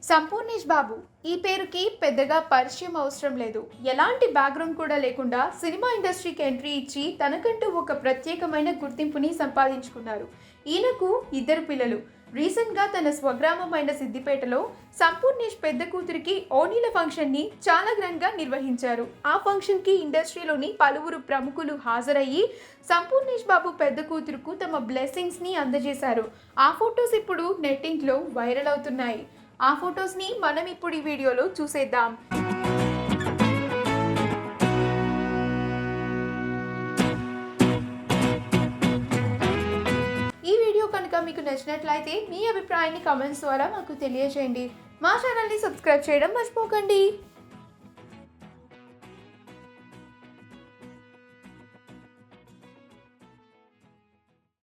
సంపూర్ణేష్ బాబు ఈ పేరుకి పెద్దగా పరిచయం అవసరం లేదు. ఎలాంటి బ్యాక్గ్రౌండ్ కూడా లేకుండా సినిమా ఇండస్ట్రీకి ఎంట్రీ ఇచ్చి తనకంటూ ఒక ప్రత్యేకమైన గుర్తింపుని సంపాదించుకున్నారు. ఈయనకు ఇద్దరు పిల్లలు. రీసెంట్గా తన స్వగ్రామమైన సిద్దిపేటలో సంపూర్ణేష్ పెద్ద కూతురికి ఓణీల ఫంక్షన్ని చాలా గ్రాండ్గా నిర్వహించారు. ఆ ఫంక్షన్కి ఇండస్ట్రీలోని పలువురు ప్రముఖులు హాజరయ్యి సంపూర్ణేష్ బాబు పెద్ద కూతురుకు తమ బ్లెస్సింగ్స్ని అందజేశారు. ఆ ఫొటోస్ ఇప్పుడు నెట్టింట్లో వైరల్ అవుతున్నాయి. ఆ ఫొటోస్ని మనం ఇప్పుడు ఈ వీడియోలో చూసేద్దాం. ఈ వీడియో కనుక మీకు నచ్చినట్లయితే మీ అభిప్రాయాన్ని కామెంట్స్ ద్వారా మాకు తెలియజేయండి. మా ఛానల్ని సబ్స్క్రైబ్ చేయడం మర్చిపోకండి.